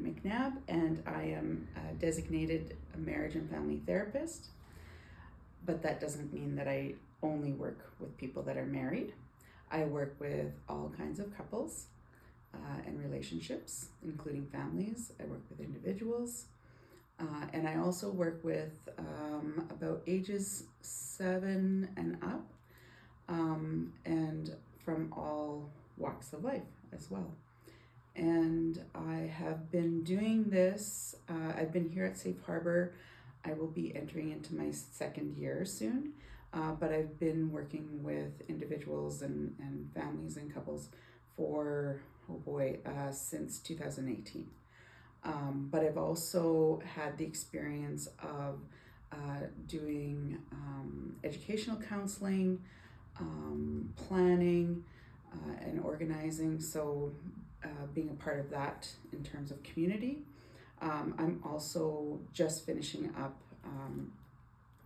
McNab, and I am a designated marriage and family therapist. But that doesn't mean that I only work with people that are married. I work with all kinds of couples and relationships, including families. I work with individuals. And I also work with about ages 7 and up, and from all walks of life as well. And I have been doing this, I've been here at Safe Harbour. I will be entering into my 2nd year soon, but I've been working with individuals and families and couples for, since 2018. But I've also had the experience of doing educational counseling, planning, and organizing, so being a part of that in terms of community. I'm also just finishing up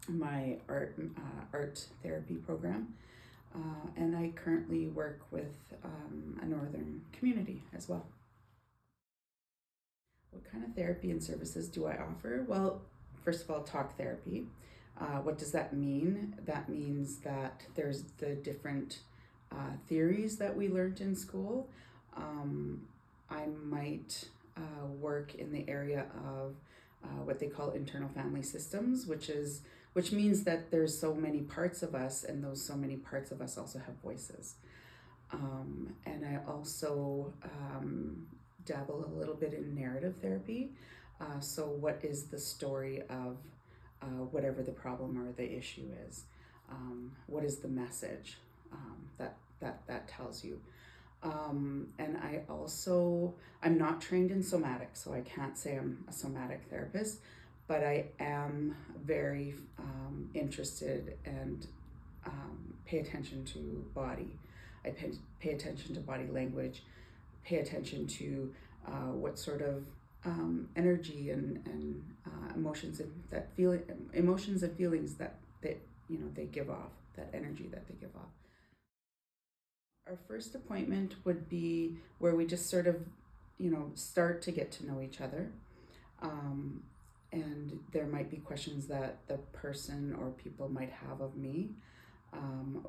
my art therapy program, and I currently work with a northern community as well. What kind of therapy and services do I offer? Well, first of all, talk therapy. What does that mean? That means that there's the different theories that we learned in school. I might work in the area of what they call internal family systems, which means that there's so many parts of us, and those so many parts of us also have voices. And I also dabble a little bit in narrative therapy. So what is the story of whatever the problem or the issue is? What is the message that tells you? And I'm not trained in somatic, so I can't say I'm a somatic therapist, but I am very interested and pay attention to body. I pay attention to body language, pay attention to what sort of energy and emotions and feelings that they give off, that energy that they give off. Our first appointment would be where we just sort of, start to get to know each other. And there might be questions that the person or people might have of me.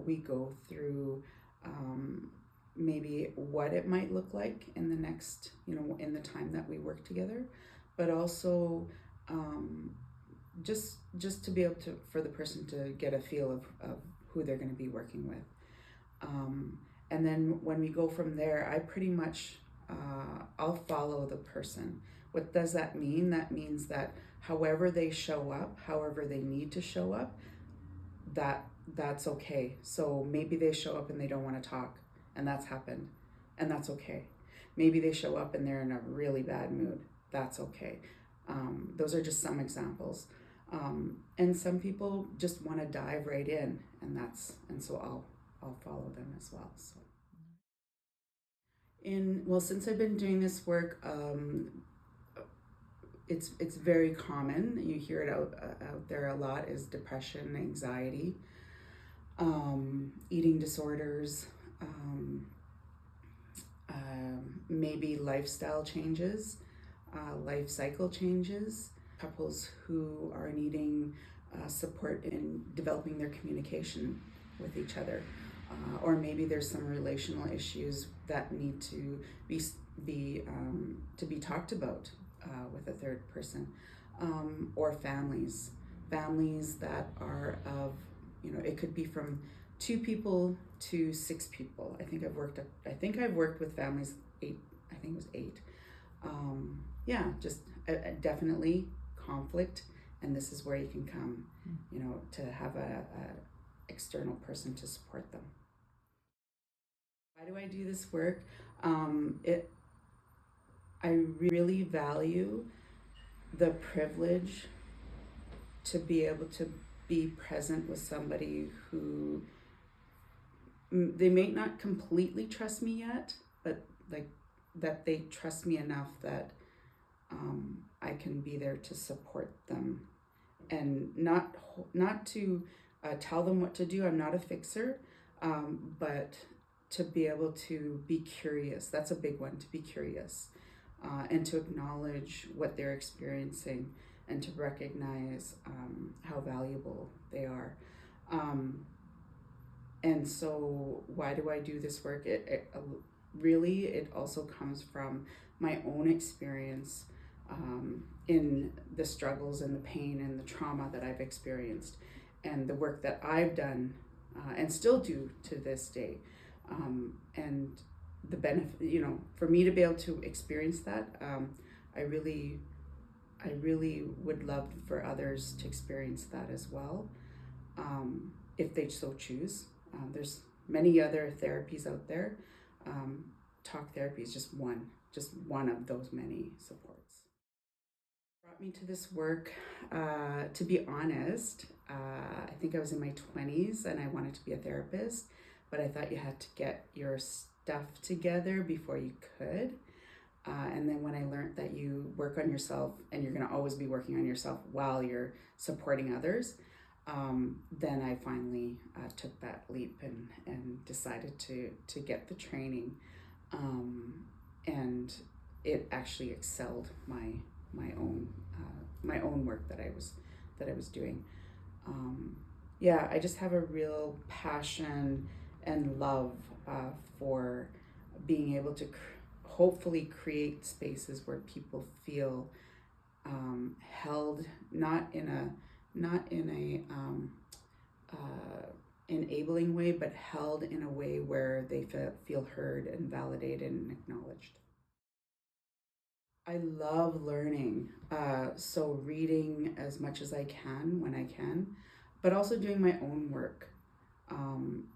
We go through maybe what it might look like in the next, in the time that we work together, but also just to be able to, for the person to get a feel of who they're going to be working with. And then when we go from there, I pretty much, I'll follow the person. What does that mean? That means that however they show up, however they need to show up, that's okay. So maybe they show up and they don't want to talk, and that's happened, and that's okay. Maybe they show up and they're in a really bad mood. That's okay. Those are just some examples. And some people just want to dive right in, and so I'll follow them as well. So, since I've been doing this work, it's very common. You hear it out there a lot, is depression, anxiety, eating disorders, maybe lifestyle changes, life cycle changes, couples who are needing support in developing their communication with each other, or maybe there's some relational issues that need to be talked about with a third person, or families that are of, it could be from 2 people to 6 people. I think I've worked with families 8. I think it was 8. Just definitely conflict, and this is where you can come, to have a external person to support them. Why do I do this work? I really value the privilege to be able to be present with somebody who they may not completely trust me yet, but that they trust me enough that I can be there to support them, and not to tell them what to do. I'm not a fixer, but to be able to be curious. That's a big one, to be curious. and to acknowledge what they're experiencing and to recognize how valuable they are. And so why do I do this work? Really, it also comes from my own experience in the struggles and the pain and the trauma that I've experienced, and the work that I've done and still do to this day. And the benefit, for me to be able to experience that, I really would love for others to experience that as well, if they so choose. There's many other therapies out there. Talk therapy is just one of those many supports. Brought me to this work, to be honest, I think I was in my 20s and I wanted to be a therapist, but I thought you had to get your stuff together before you could. And then when I learned that you work on yourself and you're going to always be working on yourself while you're supporting others, then I finally took that leap and decided to get the training. And it actually excelled my own work that I was doing. I just have a real passion and love for being able to hopefully create spaces where people feel held, not in a enabling way, but held in a way where they feel heard and validated and acknowledged. I love learning, so reading as much as I can when I can, but also doing my own work,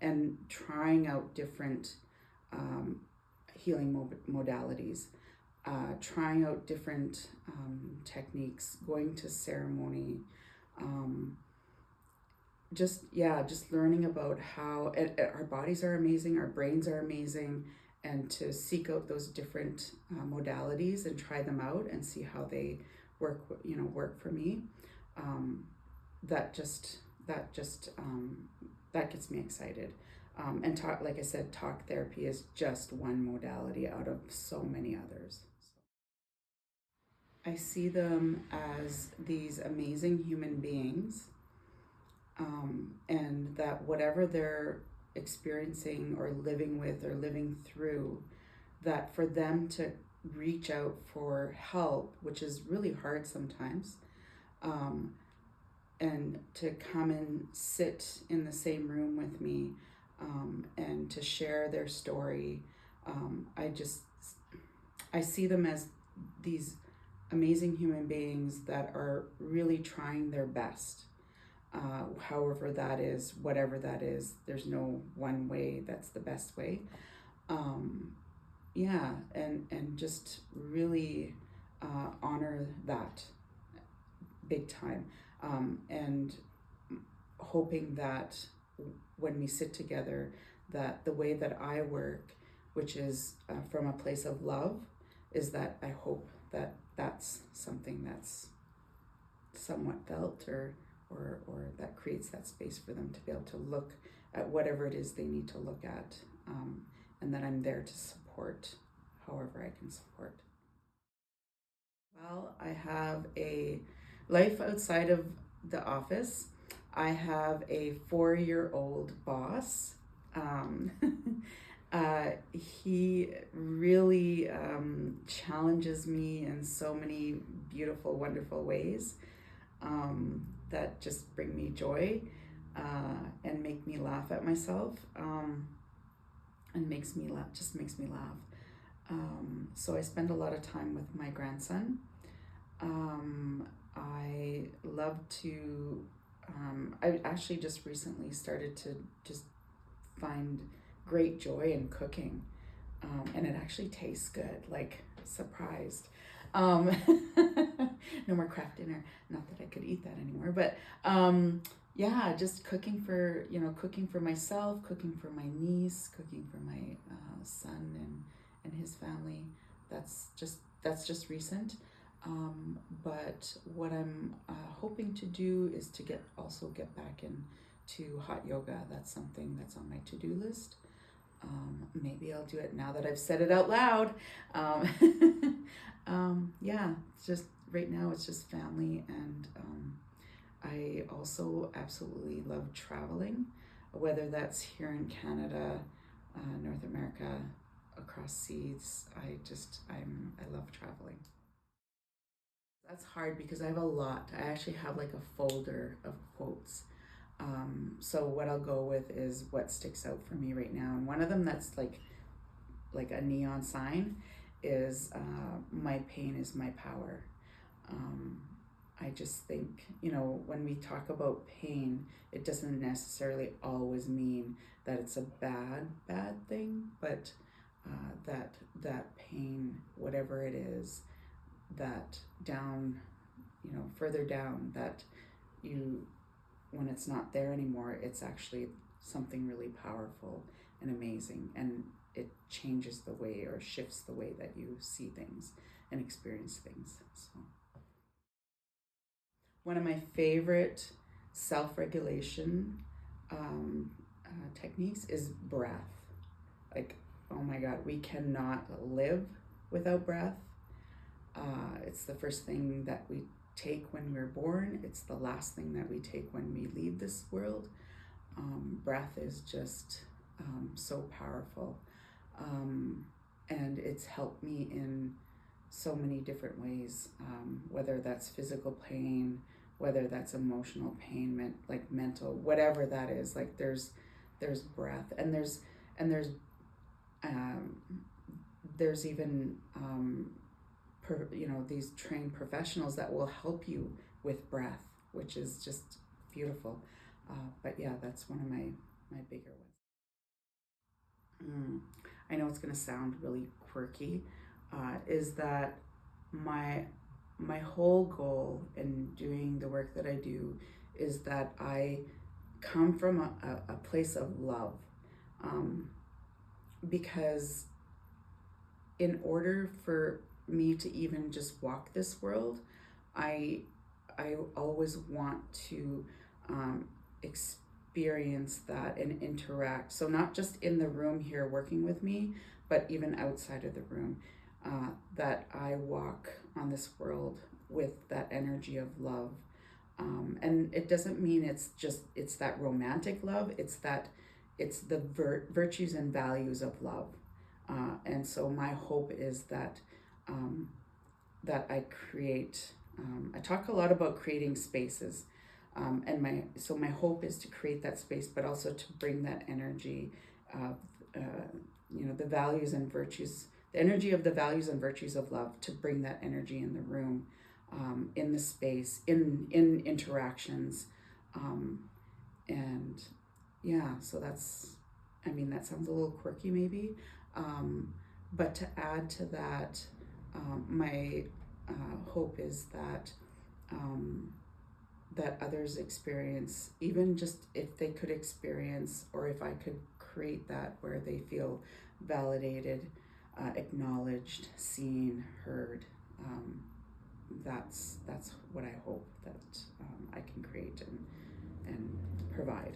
and trying out different healing modalities, trying out different techniques, going to ceremony, just learning about how our bodies are amazing, our brains are amazing, and to seek out those different modalities and try them out and see how they work for me. That gets me excited. And like I said, talk therapy is just one modality out of so many others. I see them as these amazing human beings, and that whatever they're experiencing or living with or living through, that for them to reach out for help, which is really hard sometimes, and to come and sit in the same room with me, and to share their story. I see them as these amazing human beings that are really trying their best. However that is, whatever that is, there's no one way that's the best way. And just really honor that big time, and hoping that when we sit together, that the way that I work, which is from a place of love, is that I hope that that's something that's somewhat felt or that creates that space for them to be able to look at whatever it is they need to look at, and that I'm there to support however I can support. Well, I have a life outside of the office. I have a 4-year-old boss. He really challenges me in so many beautiful, wonderful ways, that just bring me joy, and make me laugh at myself, and makes me laugh. So I spend a lot of time with my grandson. I love to, I actually just recently started to just find great joy in cooking, and it actually tastes good, like surprised. No more craft dinner, not that I could eat that anymore, but just cooking for myself, cooking for my niece, cooking for my son and his family. That's just recent. But what I'm hoping to do is to get back into hot yoga. That's something that's on my to-do list. Maybe I'll do it now that I've said it out loud. Yeah, it's just right now it's just family, and I also absolutely love traveling, whether that's here in Canada, North America, across seas. I love traveling. That's hard because I have a lot. I actually have like a folder of quotes. So what I'll go with is what sticks out for me right now, and one of them that's like a neon sign is my pain is my power. Um, I just think, when we talk about pain, it doesn't necessarily always mean that it's a bad thing, but that pain, whatever it is, that down, further down, that you, when it's not there anymore, it's actually something really powerful and amazing, and it changes the way or shifts the way that you see things and experience things. So one of my favorite self-regulation techniques is breath. Like, oh my God, we cannot live without breath. It's the first thing that we take when we're born. It's the last thing that we take when we leave this world. Breath is just so powerful. And it's helped me in so many different ways, whether that's physical pain, whether that's emotional pain, like mental, whatever that is. Like there's breath, and there's even these trained professionals that will help you with breath, which is just beautiful. But yeah, that's one of my bigger ones. I know it's going to sound really quirky, is that my whole goal in doing the work that I do is that I come from a place of love, because in order for me to even just walk this world, I always want to experience that and interact. So not just in the room here working with me, but even outside of the room, that I walk on this world with that energy of love. And it doesn't mean it's that romantic love. It's the virtues and values of love. And so my hope is that I create. I talk a lot about creating spaces, and my hope is to create that space, but also to bring that energy of the values and virtues, the energy of the values and virtues of love, to bring that energy in the room, in the space, in interactions, and yeah. So that's, that sounds a little quirky maybe, but to add to that, my hope is that that others experience, even just if they could experience, or if I could create that where they feel validated, acknowledged, seen, heard. That's what I hope that I can create and provide.